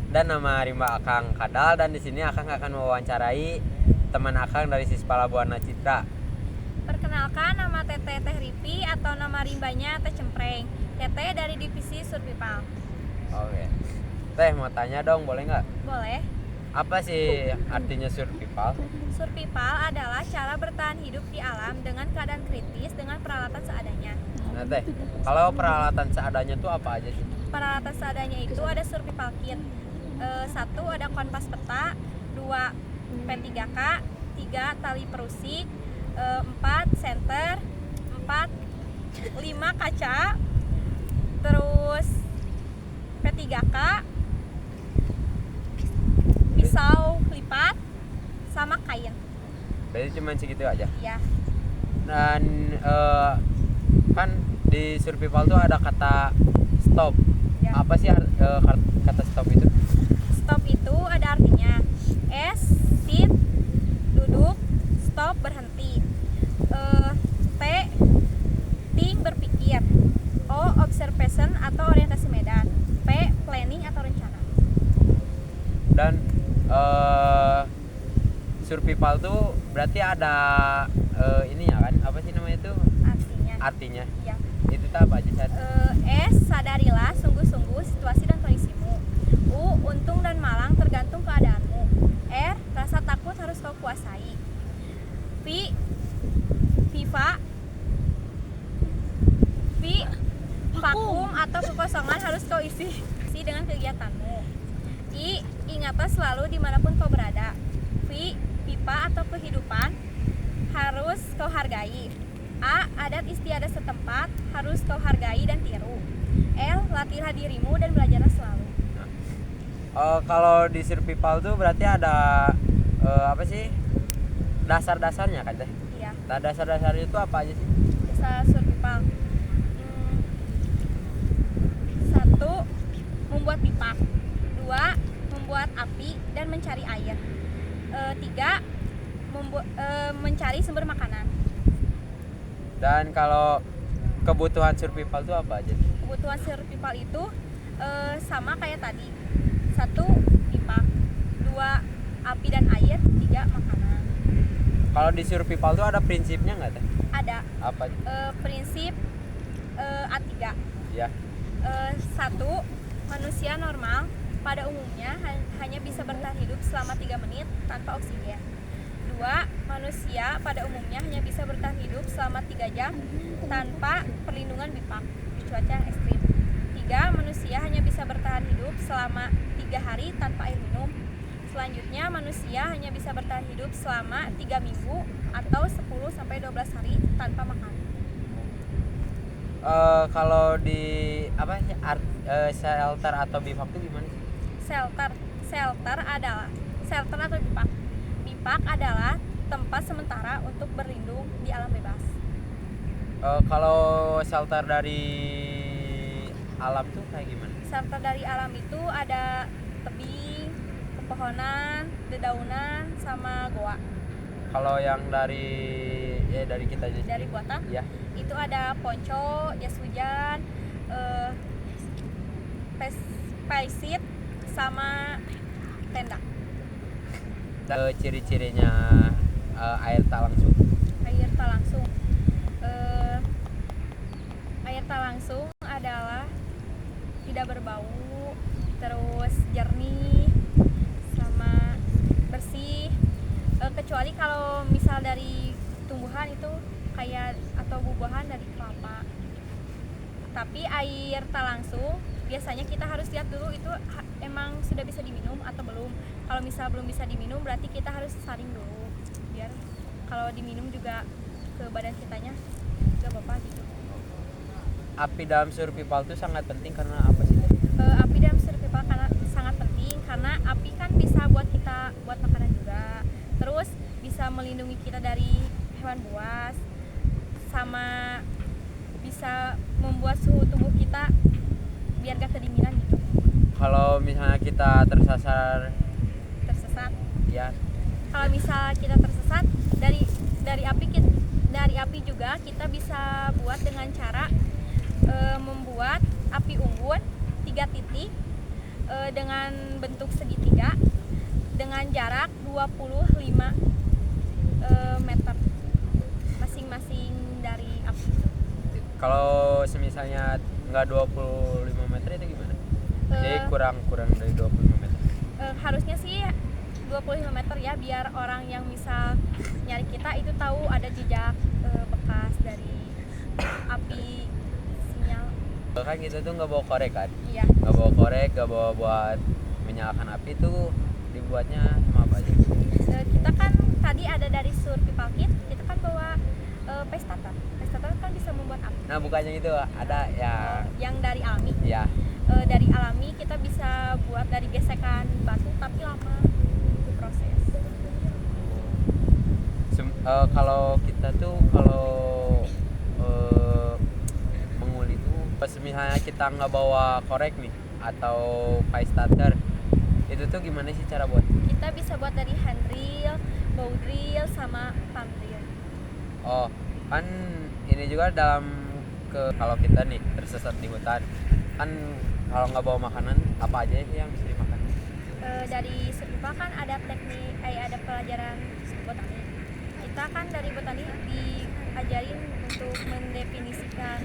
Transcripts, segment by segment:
Dan nama rimba Akang Kadal, dan di sini Akang akan mewawancarai teman Akang dari Sispala Buana Citra. Perkenalkan, nama Teteh Teh Ripi atau nama rimbanya Teh Cempreng. Teteh dari divisi Survipal. Oke. Teh mau tanya dong, boleh nggak? Boleh. Apa sih artinya survival? Survipal adalah cara bertahan hidup di alam dengan keadaan kritis dengan peralatan seadanya. Nah Teh, kalau peralatan seadanya tuh apa aja sih? Peralatan seadanya itu ada survival kit. 1 ada kompas peta, 2 P3K, 3 tali perusik, 4 senter, 5 kaca, terus P3K, pisau lipat, sama kain. Berarti cuma segitu aja. Ya, Dan kan di survival tuh ada kata stop. ya. Apa sih kata stop itu? Stop itu ada artinya S, sit, duduk, stop, berhenti. T, think, berpikir. O, observation atau orientasi medan. P, planning atau rencana. Dan survival tuh berarti ada ini ya kan? Apa sih namanya itu? Artinya. Ya. Itu tuh apa aja? S, sadarilah sungguh-sungguh situasi dan kondisimu. U, untung dan malang tergantung keadaanmu. R, rasa takut harus kau kuasai. V, vakum atau kekosongan harus kau isi dengan kegiatanmu. I, ingatlah selalu dimanapun kau berada. V, pipa atau kehidupan harus kau hargai. A, adat istiadat setempat harus kau hargai dan tiru. L, latihlah dirimu dan belajarlah selalu. Kalau di survival tuh berarti ada apa sih? Dasar-dasarnya kan Teh? Iya, Nah, dasar-dasarnya itu apa aja sih? dasar survival. 1, membuat pipa. 2, membuat api dan mencari air. 3, mencari sumber makanan. Dan kalau kebutuhan survival itu apa aja? Kebutuhan survival itu sama kayak tadi. 1, pipa. 2, api dan air. 3, makanan. Kalau di survival itu ada prinsipnya nggak Teh? Ada Apa? prinsip A3. Ya. 1, manusia normal pada umumnya hanya bisa bertahan hidup selama 3 menit tanpa oksigen. 2, manusia pada umumnya hanya bisa bertahan hidup selama 3 jam tanpa perlindungan BIPAK di cuaca yang ekstrim. 3, manusia hanya bisa bertahan hidup selama 3 hari tanpa air minum. Selanjutnya, manusia hanya bisa bertahan hidup selama 3 minggu atau 10-12 hari tanpa makan. Kalau di apa sih shelter atau bivak itu gimana sih? Shelter atau BIPAK. BIPAK adalah tempat sementara untuk berlindung di alam bebas. Kalau shelter dari alam tuh kayak gimana? Shelter dari alam itu ada tebing, pepohonan, dedaunan, sama goa. Kalau yang dari kita aja Dari buatan? Ya. Itu ada ponco, jas hujan, face sheet, sama tenda. Ciri-cirinya air tak langsung. Air tak langsung. Air tak langsung adalah tidak berbau, terus jernih, sama bersih. Kecuali kalau misal dari tumbuhan itu kayak atau buah-buahan dari kelapa. Tapi air tak langsung biasanya kita harus lihat dulu itu emang sudah bisa diminum atau belum. Kalau misal belum bisa diminum berarti kita harus saring dulu biar kalau diminum juga ke badan kitanya gak apa-apa gitu. Api dalam survival itu sangat penting karena apa sih? Api dalam survival karena sangat penting karena api kan bisa buat kita buat makanan juga. Terus bisa melindungi kita dari hewan buas, sama bisa membuat suhu tubuh kita biar gak kedinginan gitu. Kalau misalnya kita tersesat, ya. Kalau misal kita tersesat dari api juga kita bisa buat dengan cara membuat api unggun 3 titik, dengan bentuk segitiga dengan jarak 25 meter masing-masing dari api. Kalau semisalnya nggak 25 meter itu gimana? Jadi Eh, kurang dari 25 meter. Harusnya sih 25 meter ya, biar orang yang misal nyari kita itu tahu ada jejak bekas dari api sinyal. Kan kita tuh nggak bawa korek kan? Iya. Nggak bawa korek, nggak bawa buat menyalakan api tuh dibuatnya sama apa aja? Kita kan tadi ada dari survival kit, kita kan bawa paste starter. Paste starter kan bisa membuat api. Nah bukannya gitu ada Yang dari alami. ya Dari alami kita bisa buat dari gesekan batu, tapi lama itu proses. kalau kita tuh menguli tuh pas misalnya kita nggak bawa korek nih atau fire starter itu tuh gimana sih cara buat? Kita bisa buat dari hand drill, bow drill, sama palm drill. Oh kan ini juga kalau kita nih tersesat di hutan kan kalau nggak bawa makanan apa aja sih yang bisa dimakan? Dari survival kan ada ada pelajaran botani. Kita kan dari botani diajarin untuk mendefinisikan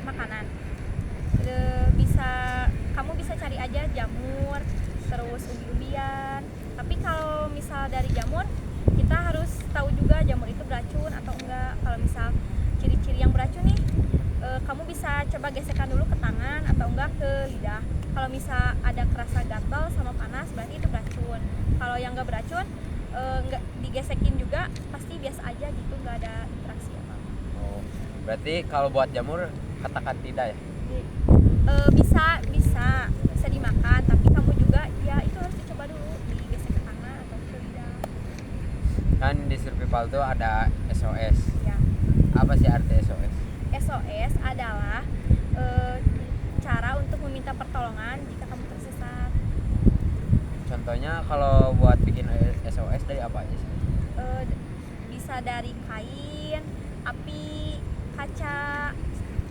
makanan. Kamu bisa cari aja jamur, terus umbi-umbian. Tapi kalau misal dari jamur, kita harus tahu juga jamur itu beracun atau enggak. Kalau misal ciri-ciri yang beracun nih, kamu bisa coba gesekan dulu ke tangan atau enggak ke lidah. Kalau misal ada kerasa gatal sama panas, berarti itu beracun. Kalau yang enggak beracun, enggak digesekin juga, pasti biasa aja gitu, enggak ada interaksi apa. Oh berarti kalau buat jamur katakan tidak ya? Bisa dimakan, tapi kamu juga ya itu harus dicoba dulu, digesek ke tangan atau ke lidah. Kan di survival tuh ada SOS. Ya. Apa sih arti SOS? SOS adalah cara untuk meminta pertolongan jika kamu tersesat. Contohnya kalau buat bikin SOS dari apa aja sih? Bisa dari kain, api, kaca,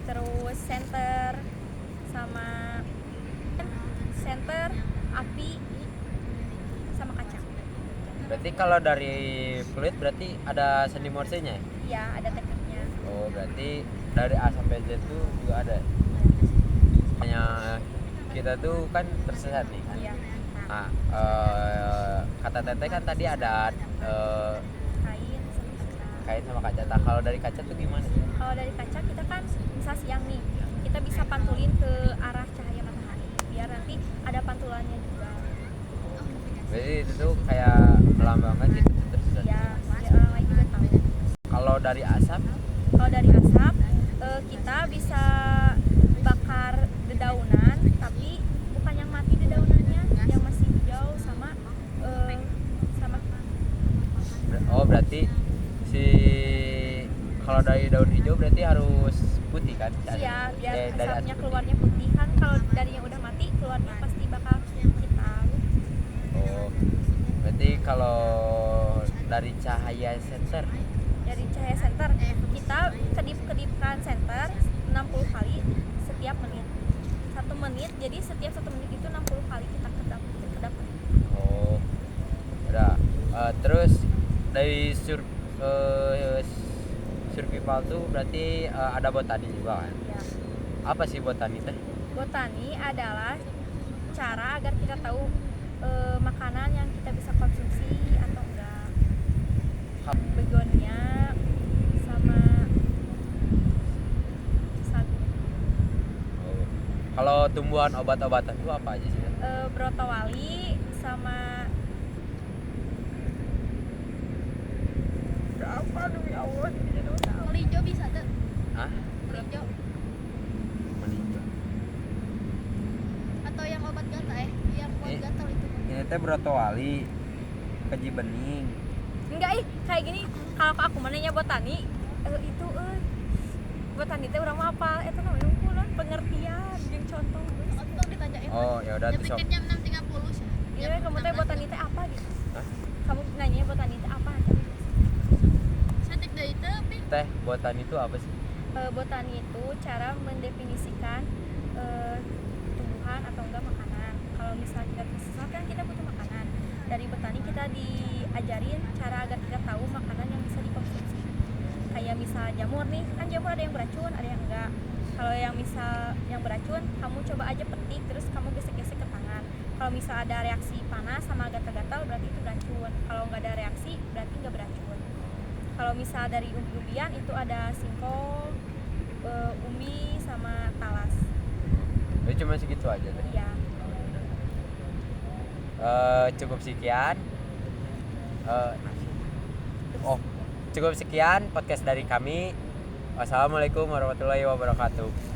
terus senter, api, sama kaca. Berarti kalau dari fluid berarti ada sandi morsenya ya? Iya, ada tekniknya. Oh berarti dari A sampai Z tuh juga ada. Hanya kita tuh kan tersesat nih kan. Iya. Nah, kata Teteh kan tadi ada Kain sama kaca. kain sama kaca. Nah, kalau dari kaca tuh gimana? Kalau dari kaca kita kan misal siang nih, kita bisa pantulin ke arah cahaya matahari biar nanti ada pantulannya juga. Berarti itu tuh kayak melambangkan gitu tersesat. Iya, biar orang lain juga tahu. Kalau dari asap, Kalau dari asap, kita bisa bakar dedaunan, tapi bukan yang mati dedaunannya, yang masih hijau sama oh berarti kalau dari daun hijau berarti harus putih kan? iya, biar dari asapnya asap keluarnya putih kan. Kalau dari yang udah mati keluarnya pasti bakal hitam. Oh, berarti kalau dari cahaya senter Dari cahaya senter kita kedip-kedipkan senter 60 kali setiap menit. 1 menit, jadi setiap 1 menit itu 60 kali kita kedap. oh udah. Terus dari survival tuh berarti ada botani juga kan? Ya. Apa sih botani teh? Botani adalah cara agar kita tahu makanan yang kita bisa konsumsi atau enggak. Begonia sama sagu. Oh. Kalau tumbuhan obat-obatan itu apa aja sih? Brotowali sama berapa demi Allah tidak tahu. Melijo bisa tuh. Hah? Melijo Meninjau. atau yang obat gatal yang buat Eh. gatal itu. Ini teh brotowali, keji bening. Enggak kayak gini kalau aku mananya botani itu botani teh urang mah apal eta namanya ungkulan pengertian jeung contoh geus. Atau ditanyain. Oh ya udah tuh sok. Nyepikeun jam 6.30 sih. Iya, kamu teh botani teh apa gitu? Hah? Kamu nanya botani teh apa? Satik deui teh pi. Teh botani itu apa sih? Botani itu cara mendefinisikan tumbuhan atau enggak diajarin cara agar kita tahu makanan yang bisa dikonsumsi. Kayak misal jamur nih, kan jamur ada yang beracun, ada yang enggak. Kalau yang misal yang beracun, kamu coba aja petik terus kamu gesek-gesek ke tangan. Kalau misal ada reaksi panas sama gatal-gatal berarti itu beracun. Kalau nggak ada reaksi berarti nggak beracun. Kalau misal dari umbi-umbian itu ada singkong, umbi sama talas. Itu cuma segitu aja tadi. Iya. Cukup sekian. Cukup sekian podcast dari kami. Wassalamualaikum warahmatullahi wabarakatuh.